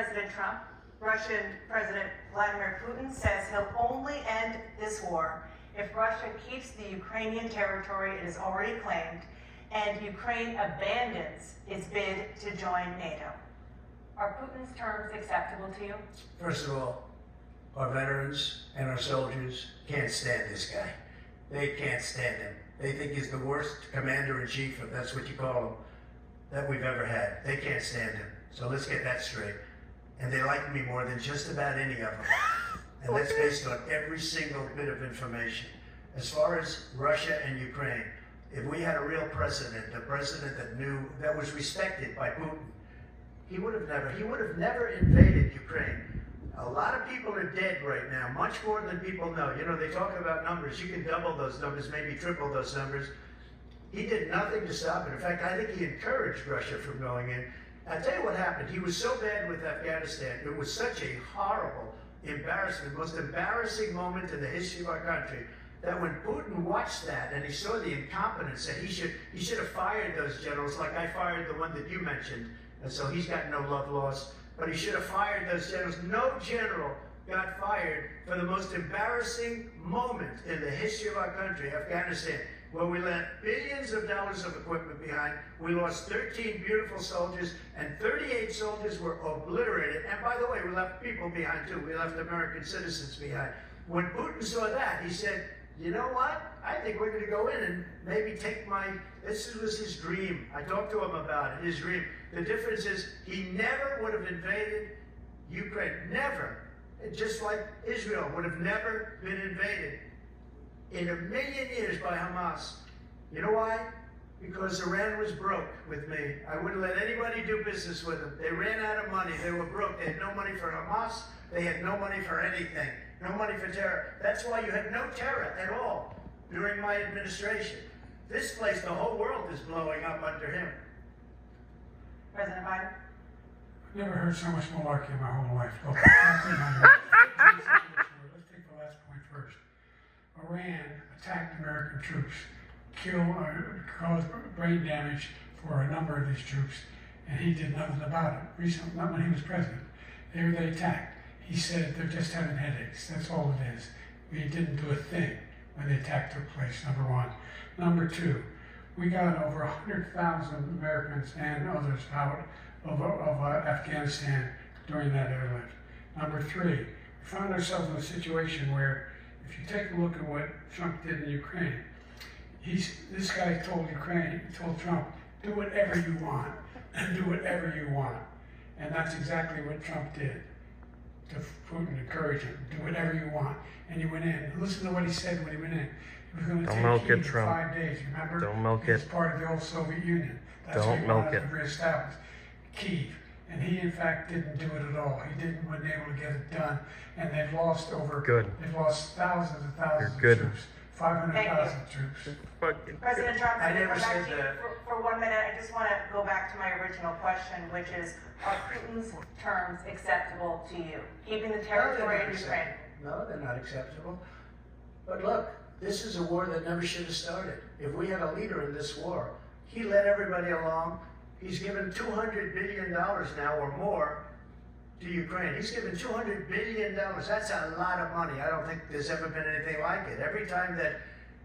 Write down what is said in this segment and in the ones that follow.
President Trump. Russian President Vladimir Putin says he'll only end this war if Russia keeps the Ukrainian territory it has already claimed and Ukraine abandons its bid to join NATO. Are Putin's terms acceptable to you? First of all, our veterans and our soldiers can't stand this guy. They can't stand him. They think he's the worst commander-in-chief, if that's what you call him, that we've ever had. They can't stand him. So let's get that straight. And they like me more than just about any of them. And that's based on every single bit of information. As far as Russia and Ukraine, if we had a real president, a president that knew, that was respected by Putin, he would have never invaded Ukraine. A lot of people are dead right now, much more than people know. You know, they talk about numbers. You can double those numbers, maybe triple those numbers. He did nothing to stop it. In fact, I think he encouraged Russia from going in. I'll tell you what happened. He was so bad with Afghanistan. It was such a horrible embarrassment, most embarrassing moment in the history of our country, that when Putin watched that and he saw the incompetence, that he should have fired those generals, like I fired the one that you mentioned, and so he's got no love lost, but he should have fired those generals. No general got fired for the most embarrassing moment in the history of our country, Afghanistan, where we left billions of dollars of equipment behind. We lost 13 beautiful soldiers, and 38 soldiers were obliterated. And by the way, we left people behind too. We left American citizens behind. When Putin saw that, he said, you know what? I think we're going to go in and maybe take this was his dream. I talked to him about it, his dream. The difference is he never would have invaded Ukraine. Never. Just like Israel would have never been invaded in a million years by Hamas. You know why? Because Iran was broke with me. I wouldn't let anybody do business with them. They ran out of money. They were broke. They had no money for Hamas. They had no money for anything. No money for terror. That's why you had no terror at all during my administration. This place, the whole world is blowing up under him. President Biden? I've never heard so much malarkey in my whole life. Let's take the last point first. Iran attacked American troops, caused brain damage for a number of these troops, and he did nothing about it. Recently, not when he was president. They attacked. He said they're just having headaches. That's all it is. He didn't do a thing when the attack took place, number one. Number two, we got over 100,000 Americans and others out of Afghanistan during that airlift. Number three, we found ourselves in a situation where, if you take a look at what Trump did in Ukraine, this guy told Trump, do whatever you want, and do whatever you want. And that's exactly what Trump did to Putin, encourage him, do whatever you want. And he went in. Listen to what he said when he went in. He was going to take Kyiv for 5 days, remember? Don't milk He was it. part of the old Soviet Union. That's Don't what he milk wanted it. to reestablish. Kyiv. And he, in fact, didn't do it at all. He wasn't able to get it done. And they've lost they've lost thousands and thousands of troops. 500,000 troops. President Trump, I I'm going to never come back said to you that. for 1 minute. I just want to go back to my original question, which is, are Putin's terms acceptable to you? Keeping the territory in Ukraine? No, they're not acceptable. But look, this is a war that never should have started. If we had a leader in this war, he led everybody along. He's given $200 billion now or more to Ukraine. He's given $200 billion. That's a lot of money. I don't think there's ever been anything like it. Every time that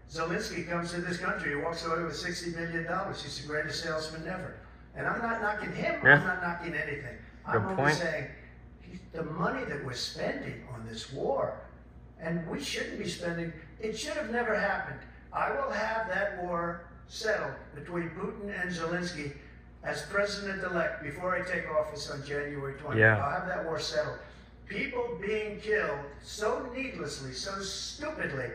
Zelensky comes to this country, he walks away with $60 million. He's the greatest salesman ever. And I'm not knocking him. Yeah. I'm not knocking anything. Good I'm only point. saying the money that we're spending on this war, and we shouldn't be spending, it should have never happened. I will have that war settled between Putin and Zelensky as president-elect before I take office on January 20th. Yeah. I'll have that war settled. People being killed so needlessly, so stupidly,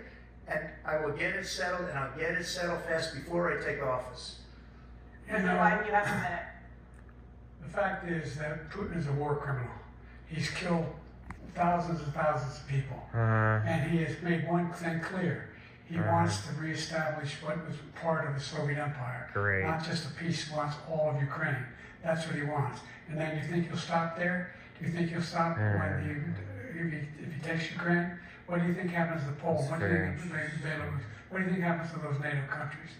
and I will get it settled, and I'll get it settled fast before I take office. President Biden, you have a minute. The fact is that Putin is a war criminal. He's killed thousands and thousands of people. And he has made one thing clear. He wants to reestablish what was part of the Soviet Empire. Great. Not just a piece, he wants all of Ukraine. That's what he wants. And then you think he'll stop there? Do you think he'll stop if he takes Ukraine? What do you think happens to Poland? What do you think Belarus? What do you think happens to those NATO countries?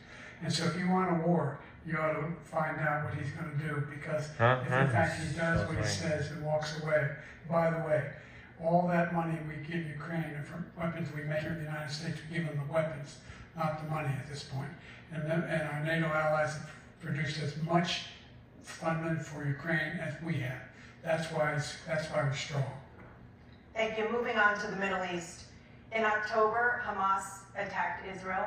And so if you want a war you ought to find out what he's going to do, because Huh? if in fact he does what he Okay. says and walks away, by the way, all that money we give Ukraine are from weapons we make here in the United States. We give them the weapons, not the money at this point. And our NATO allies have produced as much funding for Ukraine as we have. That's why we're strong. Thank you. Moving on to the Middle East. In October, Hamas attacked Israel,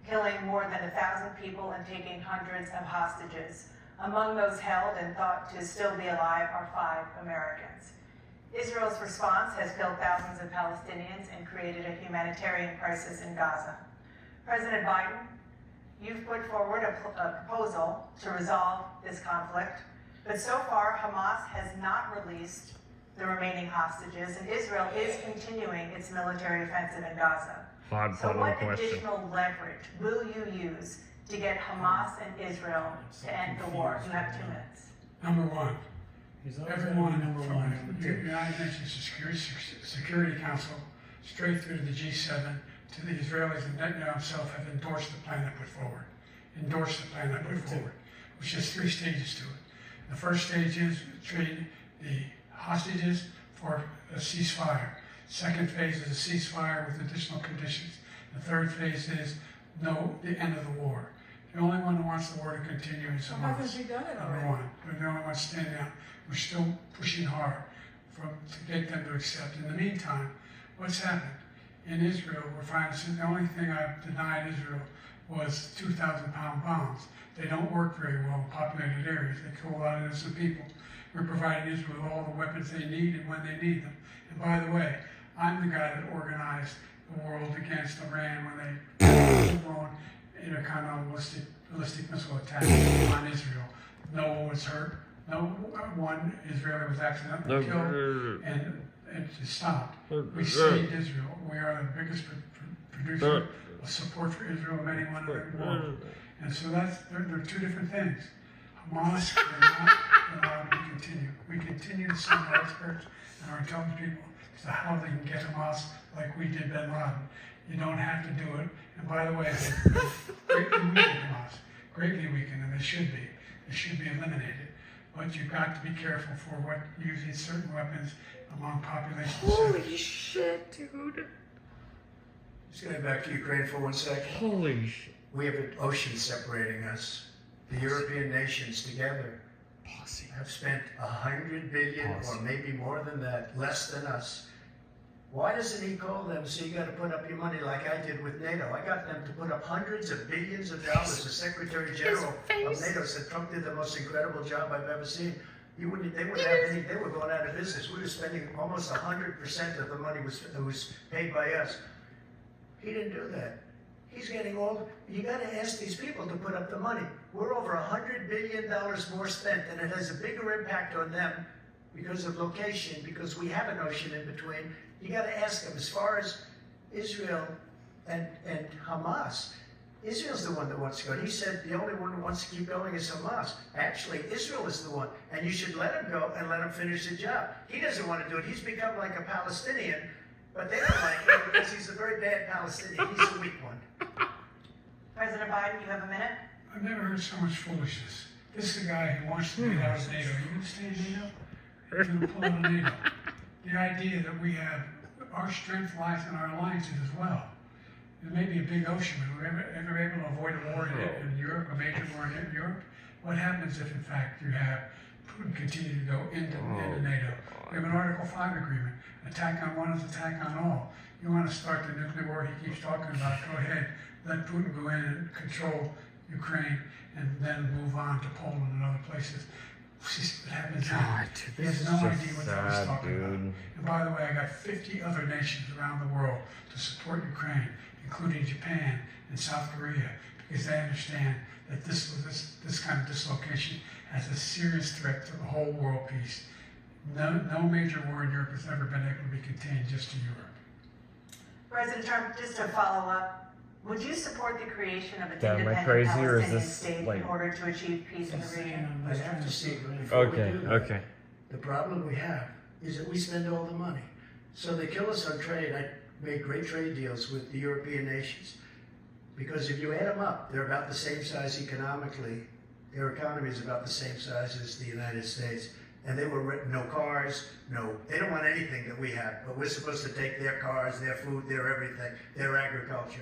killing more than 1,000 people and taking hundreds of hostages. Among those held and thought to still be alive are 5 Americans. Israel's response has killed thousands of Palestinians and created a humanitarian crisis in Gaza. President Biden, you've put forward a proposal to resolve this conflict, but so far Hamas has not released the remaining hostages, and Israel is continuing its military offensive in Gaza. Hard So part of what the question. additional leverage will you use to get Hamas and Israel to end the war? You have 2 minutes. Number one, everyone number from one. the United Nations Security Council straight through to the G7 to the Israelis and Netanyahu himself have endorsed the plan I put forward. Which has 3 stages to it. The first stage is trade the hostages for a ceasefire. Second phase is a ceasefire with additional conditions. The third phase is the end of the war. The only one who wants the war to continue is Hamas. Hasn't she done it Number already? one. They're the only ones standing out. We're still pushing hard to get them to accept. In the meantime, what's happened? In Israel, we're finding the only thing I've denied Israel was 2,000-pound bombs. They don't work very well in populated areas. They kill a lot of innocent people. We're providing Israel all the weapons they need and when they need them. And by the way, I'm the guy that organized the world against Iran when they full-blown intercontinental ballistic missile attack on Israel. No one was hurt. No one Israeli was accidentally killed, and it stopped. We saved Israel. We are the biggest producer of support for Israel of anyone in the world. And so they're 2 different things. Hamas are not allowed to continue. We continue to send our experts and our intelligence people as to how they can get Hamas like we did bin Laden. You don't have to do it. And by the way, they've greatly weakened Hamas. Greatly weakened, and they should be. They should be eliminated. But you've got to be careful for what using certain weapons among populations. Holy shit, dude. Just getting back to Ukraine for 1 second. Holy shit. We have an ocean separating us. The European nations together Posse. have spent 100 billion, or maybe more than that, less than us. Why doesn't he call them, so you got to put up your money like I did with NATO? I got them to put up hundreds of billions of dollars. The Secretary General of NATO said Trump did the most incredible job I've ever seen. They wouldn't have any, they were going out of business. We were spending almost 100% of the money was paid by us. He didn't do that. He's getting all, you got to ask these people to put up the money. We're over $100 billion more spent, and it has a bigger impact on them because of location, because we have an ocean in between. You got to ask them. As far as Israel and Hamas, Israel's the one that wants to go. He said the only one who wants to keep going is Hamas. Actually, Israel is the one, and you should let him go and let him finish the job. He doesn't want to do it. He's become like a Palestinian, but they don't like him because he's a very bad Palestinian. He's a weak one. President Biden, you have a minute. I've never heard so much foolishness. This is a guy who wants to get out of NATO. You going to stay in NATO? You're going to pull out of NATO. The idea that we have, our strength lies in our alliances as well. There may be a big ocean, but we're ever able to avoid a war in Europe, a major war in Europe? What happens if, in fact, you have Putin continue to go into NATO? We have an Article 5 agreement. Attack on one is attack on all. You want to start the nuclear war he keeps talking about, go ahead. Let Putin go in and control Ukraine and then move on to Poland and other places. What happens God, then? dude, He this has is no just idea what that was sad, talking about. dude. And by the way, I got 50 other nations around the world to support Ukraine, including Japan and South Korea, because they understand that this kind of dislocation has a serious threat to the whole world peace. No major war in Europe has ever been able to be contained just to Europe. President Trump, just to follow up, would you support the creation of an Damn, am I independent crazy, or is Palestinian this, state like- in order to achieve peace in the region? I have to see, but before we Okay, do that, okay. the problem we have is that we spend all the money. So they kill us on trade. I made great trade deals with the European nations. Because if you add them up, they're about the same size economically Their economy is about the same size as the United States. And they were written, no cars, they don't want anything that we have, but we're supposed to take their cars, their food, their everything, their agriculture.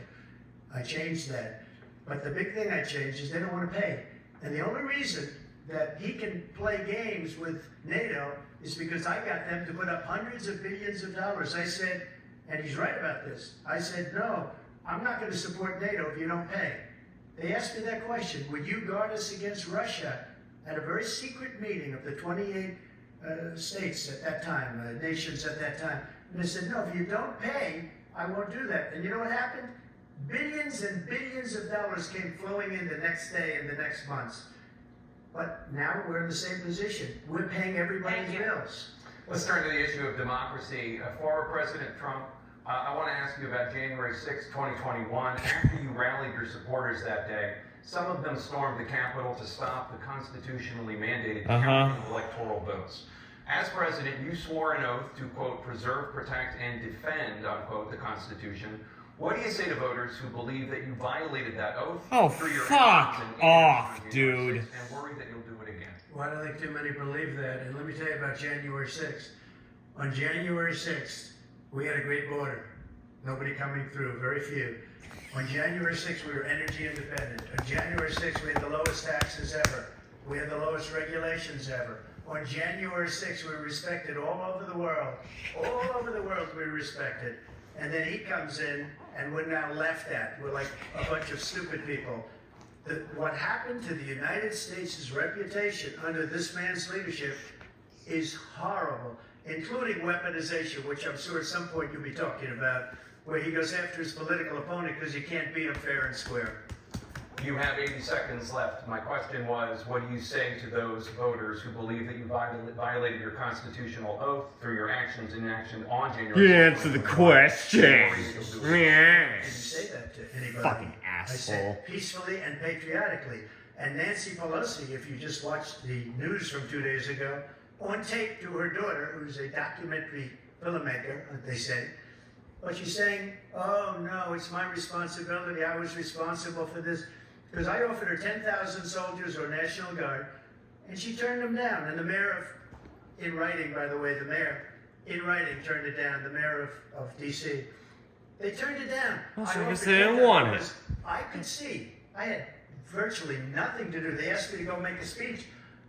I changed that. But the big thing I changed is they don't want to pay. And the only reason that he can play games with NATO is because I got them to put up hundreds of billions of dollars. I said, and he's right about this, I said, no, I'm not going to support NATO if you don't pay. They asked me that question, would you guard us against Russia? At a very secret meeting of the 28 states at that time, nations at that time. And they said, no, if you don't pay, I won't do that. And you know what happened? Billions and billions of dollars came flowing in the next day and the next months. But now we're in the same position. We're paying everybody's bills. Let's turn to the issue of democracy. Former President Trump, I want to ask you about January 6, 2021. After you rallied your supporters that day, some of them stormed the Capitol to stop the constitutionally mandated counting of electoral votes. As president, you swore an oath to, quote, preserve, protect, and defend, unquote, the Constitution. What do you say to voters who believe that you violated that oath through your fuck actions off, on dude. January 6th and worry that you'll do it again? Well, I don't think too many believe that. And let me tell you about January 6th. On January 6th, we had a great border. Nobody coming through, very few. On January 6th, we were energy independent. On January 6th, we had the lowest taxes ever. We had the lowest regulations ever. On January 6th, we were respected all over the world. All over the world, we were respected. And then he comes in, and we're now laughed at. We're like a bunch of stupid people. What happened to the United States' reputation under this man's leadership is horrible, including weaponization, which I'm sure at some point you'll be talking about, where he goes after his political opponent because he can't beat him fair and square. You have 80 seconds left. My question was, what do you say to those voters who believe that you violated your constitutional oath through your actions and inaction on January 6th? You answer the question. I didn't say that to anybody. Fucking I asshole. said peacefully and patriotically. And Nancy Pelosi, if you just watched the news from 2 days ago, on tape to her daughter, who's a documentary filmmaker, they say, but she's saying, oh no, it's my responsibility, I was responsible for this. Because I offered her 10,000 soldiers or National Guard, and she turned them down. And the mayor in writing, by the way, the mayor, in writing, turned it down, the mayor of D.C. They turned it down. Well, so I I guess offered they didn't 10,000 want it. because I could see, I had virtually nothing to do. They asked me to go make a speech.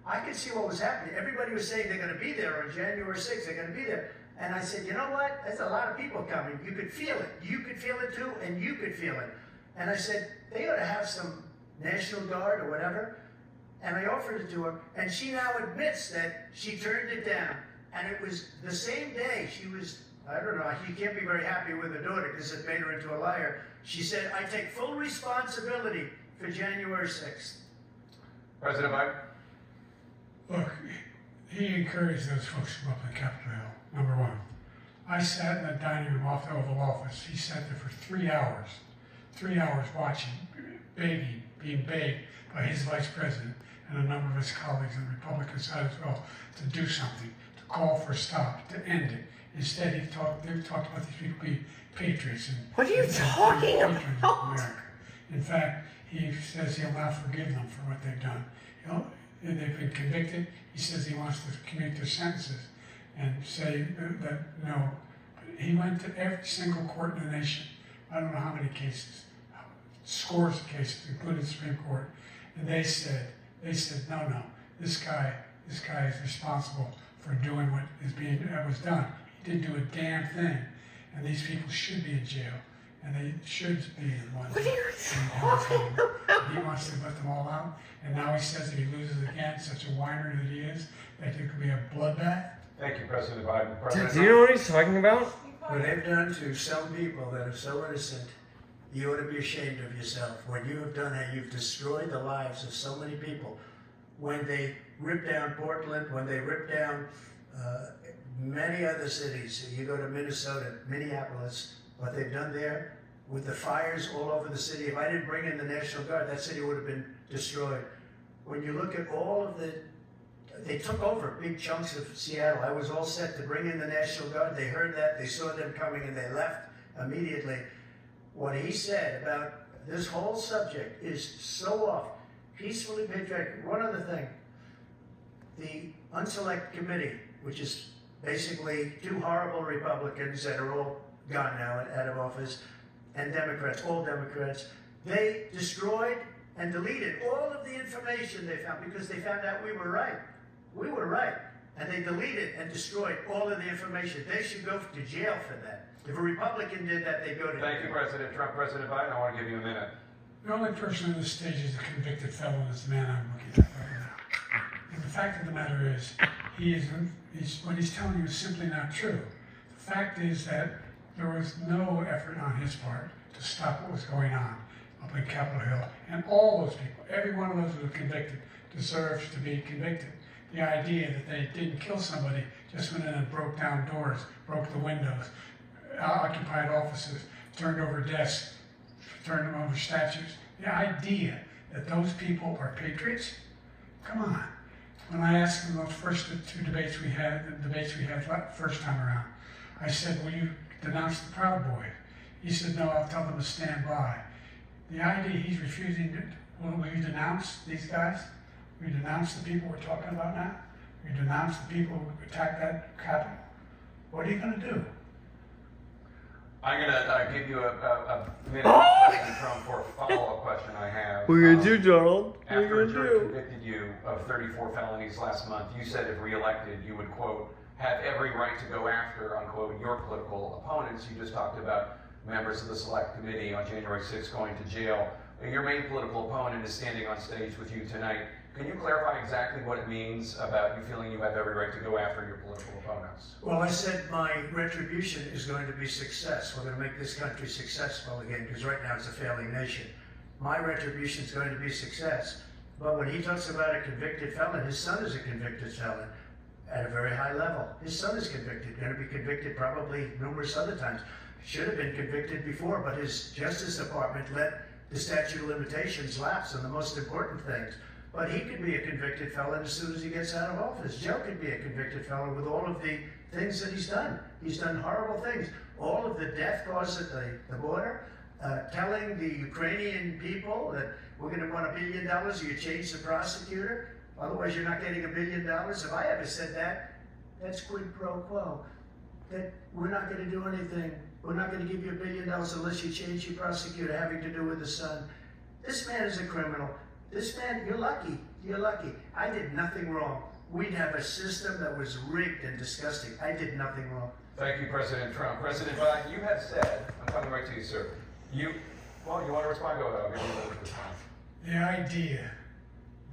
I could see what was happening. Everybody was saying they're going to be there on January 6th, they're going to be there. And I said, you know what? There's a lot of people coming. You could feel it. You could feel it too, and you could feel it. And I said, they ought to have some National Guard or whatever. And I offered it to her, and she now admits that she turned it down. And it was the same day she was, I don't know, you can't be very happy with her daughter because it made her into a liar. She said, I take full responsibility for January 6th. President Biden? Look, he encouraged those folks to go up on Capitol Hill, number one. I sat in the dining room off the Oval Office. He sat there for 3 hours watching, begging, being begged by his vice president and a number of his colleagues on the Republican side as well to do something, to call for a stop, to end it. Instead, they talked about these people being patriots. And What are you talking patrons of about? America. In fact, he says he'll now forgive them for what they've done. And they've been convicted. He says he wants to commute their sentences and say that no. He went to every single court in the nation. I don't know how many cases, scores of cases, including the Supreme Court, and they said, no, this guy is responsible for doing what was done. He didn't do a damn thing, and these people should be in jail, and they should be in one. What are you talking about? He wants to let them all out, and now he says if he loses again, such a whiner that he is, that there could be a bloodbath. Thank you, President Biden. President Do you know what he's talking about? What they've done to some people that are so innocent, you ought to be ashamed of yourself. What you have done, how you've destroyed the lives of so many people. When they ripped down Portland, when they ripped down many other cities, you go to Minnesota, Minneapolis, what they've done there with the fires all over the city. If I didn't bring in the National Guard, that city would have been destroyed. When you look at all of they took over big chunks of Seattle. I was all set to bring in the National Guard. They heard that, they saw them coming, and they left immediately. What he said about this whole subject is so off. peacefully patriotic. One other thing, the Unselect Committee, which is basically two horrible Republicans that are all gone now out of office, and Democrats, all Democrats, they destroyed and deleted all of the information they found because they found out we were right. We were right. And they deleted and destroyed all of the information. They should go to jail for that. If a Republican did that, they'd go to jail. Thank you, President Trump. President Biden, I want to give you a minute. The only person on this stage is a convicted felon is the man I'm looking at right now. And the fact of the matter is, what he's telling you is simply not true. The fact is that there was no effort on his part to stop what was going on up in Capitol Hill. And all those people, every one of those who were convicted, deserves to be convicted. The idea that they didn't kill somebody, just went in and broke down doors, broke the windows, occupied offices, turned over desks, turned over statues. The idea that those people are patriots? Come on. When I asked him those first two debates we had, first time around, I said, will you denounce the Proud Boys? He said, no, I'll tell them to stand by. The idea he's refusing to, will you denounce these guys? Will you denounce the people we're talking about now? Will you denounce the people who attacked that Capitol? What are you going to do? I'm going to give you a minute, President Trump, for a follow-up question I have. What are you gonna do, Donald? What are After you a gonna jury do? convicted you of 34 felonies last month, you said if reelected, you would, quote, have every right to go after, unquote, your political opponents. You just talked about members of the Select Committee on January 6th going to jail. Your main political opponent is standing on stage with you tonight. Can you clarify exactly what it means about you feeling you have every right to go after your political opponents? Well, I said my retribution is going to be success. We're going to make this country successful again, because right now it's a failing nation. My retribution is going to be success. But when he talks about a convicted felon, his son is a convicted felon at a very high level. His son is convicted, going to be convicted probably numerous other times. Should have been convicted before, but his Justice Department let the statute of limitations lapse on the most important things. But he could be a convicted felon as soon as he gets out of office. Joe could be a convicted felon with all of the things that he's done. He's done horrible things. All of the death caused at the border, telling the Ukrainian people that we're going to want $1 billion or you change the prosecutor, otherwise you're not getting $1 billion. If I ever said that, that's quid pro quo. That we're not going to do anything. We're not going to give you $1 billion unless you change your prosecutor having to do with the son. This man is a criminal. This man, you're lucky. You're lucky. I did nothing wrong. We'd have a system that was rigged and disgusting. I did nothing wrong. Thank you, President Trump. President Biden, you have said, I'm coming right to you, sir. You want to respond? Go ahead. I'll give you a minute to respond. The idea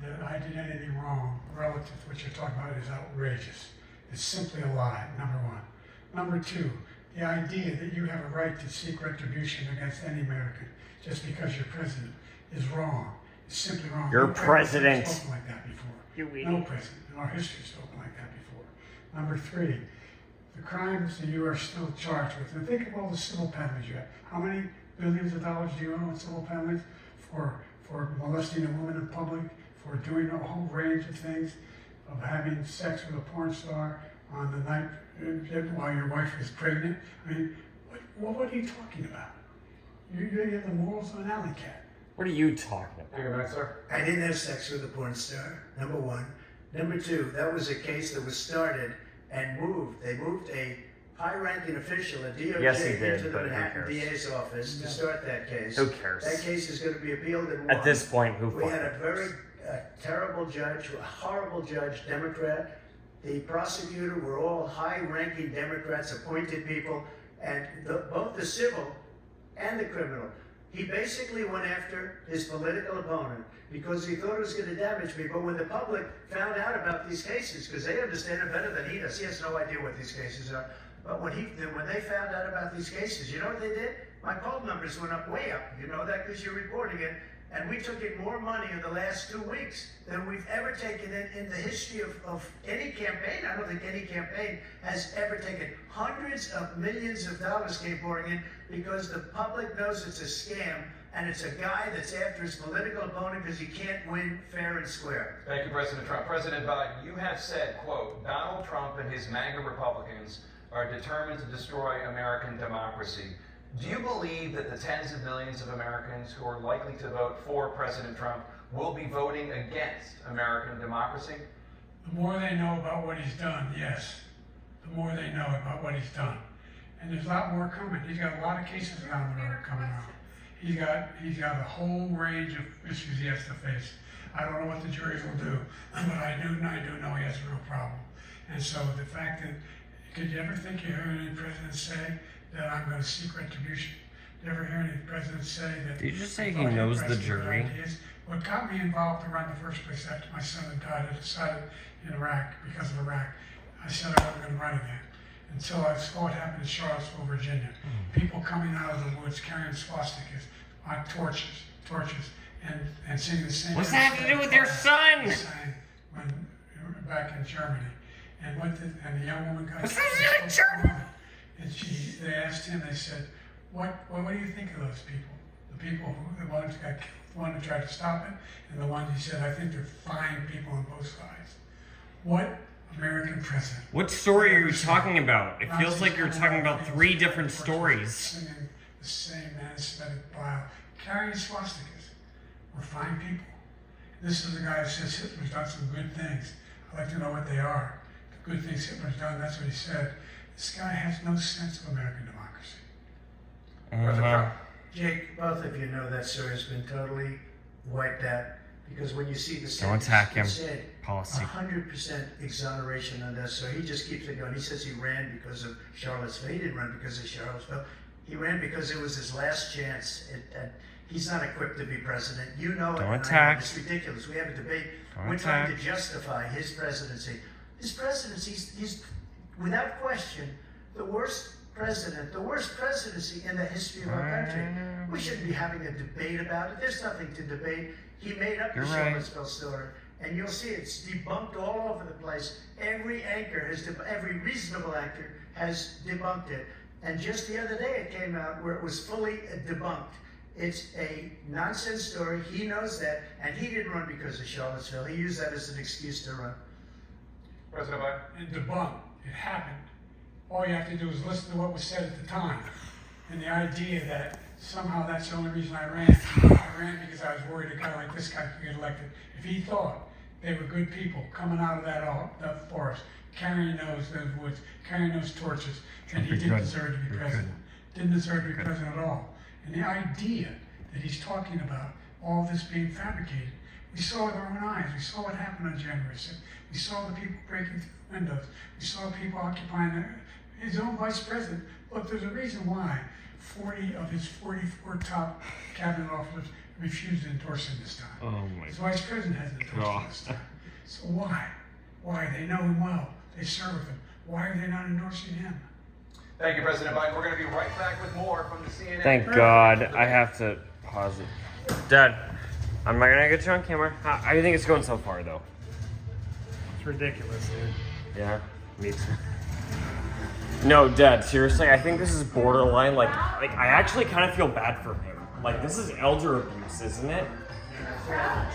that I did anything wrong relative to what you're talking about is outrageous. It's simply a lie, number one. Number two, the idea that you have a right to seek retribution against any American just because you're president is wrong. It's simply wrong. You're No president. has spoken like that before. You No idiot. president in our history has spoken like that before. Number three, the crimes that you are still charged with. And think of all the civil penalties you have. How many billions of dollars do you owe in civil penalties for molesting a woman in public, for doing a whole range of things, of having sex with a porn star on the night while your wife was pregnant? I mean, what are you talking about? You have the morals of an alley cat. What are you talking about? Take a minute, sir. I didn't have sex with a porn star, number one. Number two, that was a case that was started and moved. They moved a high-ranking official, a DOJ, Yes, he did, into the but who Manhattan cares? DA's office to start that case. Who cares? That case is going to be appealed and won. At this point, who We had a fucking very cares? terrible judge, a horrible judge, Democrat. The prosecutor were all high-ranking Democrats, appointed people, and both the civil and the criminal. He basically went after his political opponent because he thought it was going to damage me. But when the public found out about these cases, because they understand it better than he does, he has no idea what these cases are. But when they found out about these cases, you know what they did? My poll numbers went up, way up. You know that because you're reporting it. And we took in more money in the last 2 weeks than we've ever taken in the history of any campaign. I don't think any campaign has ever taken. Hundreds of millions of dollars came pouring in because the public knows it's a scam and it's a guy that's after his political opponent because he can't win fair and square. Thank you, President Trump. President Biden, you have said, quote, Donald Trump and his MAGA Republicans are determined to destroy American democracy. Do you believe that the tens of millions of Americans who are likely to vote for President Trump will be voting against American democracy? The more they know about what he's done, yes. The more they know about what he's done. And there's a lot more coming. He's got a lot of cases down the road coming out. He's got a whole range of issues he has to face. I don't know what the juries will do, but I do know he has a real problem. And so the fact that, could you ever think you heard any president say that I'm going to seek retribution? Did you ever hear any president say that? Did you just say he knows the jury? What got me involved to run in the first place after my son had died, I decided in Iraq, because of Iraq, I said I wasn't going to run again. Until I saw what happened in Charlottesville, Virginia. People coming out of the woods carrying swastikas on torches, and singing the same. What's that have to do with your son? Sang when back in Germany, and the young woman got. What's that have to do with Germany? And they asked him. They said, "What do you think of those people? The people the ones who got killed, the one who tried to stop it, and the ones he said, I think they're fine people on both sides. What American president? What story are you talking about? It feels like you're talking about three different stories. Singing the same anti-Semitic bile, carrying swastikas. We're fine people. This is the guy who says Hitler's done some good things. I'd like to know what they are. The good things Hitler's done, that's what he said. This guy has no sense of American democracy. Uh-huh. Jake, both of you know that story has been totally wiped out because when you see the Don't sentence, attack him. it said Policy. 100% exoneration on that. So he just keeps it going. He says he ran because of Charlottesville. He didn't run because of Charlottesville. He ran because it was his last chance. He's not equipped to be president. You know it. Don't and I know attack. it. It's ridiculous. We have a debate. Don't We're trying attack. to justify his presidency. His presidency, he's without question the worst president, the worst presidency in the history of our country. We shouldn't be having a debate about it. There's nothing to debate. He made up the You're right. Charlottesville story, and you'll see it's debunked all over the place. Every anchor every reasonable anchor has debunked it. And just the other day it came out where it was fully debunked. It's a nonsense story. He knows that, and he didn't run because of Charlottesville. He used that as an excuse to run. President Biden? And debunk. It happened. All you have to do is listen to what was said at the time. And the idea that somehow that's the only reason I ran. I ran because I was worried a guy like this guy could get elected. If he thought they were good people coming out of that forest, carrying those woods, carrying those torches, then he didn't deserve to be president. Didn't deserve to be president at all. And the idea that he's talking about all this being fabricated, we saw with our own eyes. We saw what happened on January 6th. We saw the people breaking through windows. We saw people occupying his own vice president. Look, there's a reason why 40 of his 44 top cabinet officers refused to endorse him this time. Oh my His vice president hasn't endorsed him this time. So why? Why? They know him well. They serve with him. Why are they not endorsing him? Thank you, President Biden. We're going to be right back with more from the CNN. Thank God. I have to pause it. Dad, I'm not gonna get you on camera. I think it's going so far though. It's ridiculous, dude. Yeah, me too. No, Dad, seriously, I think this is borderline. Like I actually kind of feel bad for him. Like, this is elder abuse, isn't it?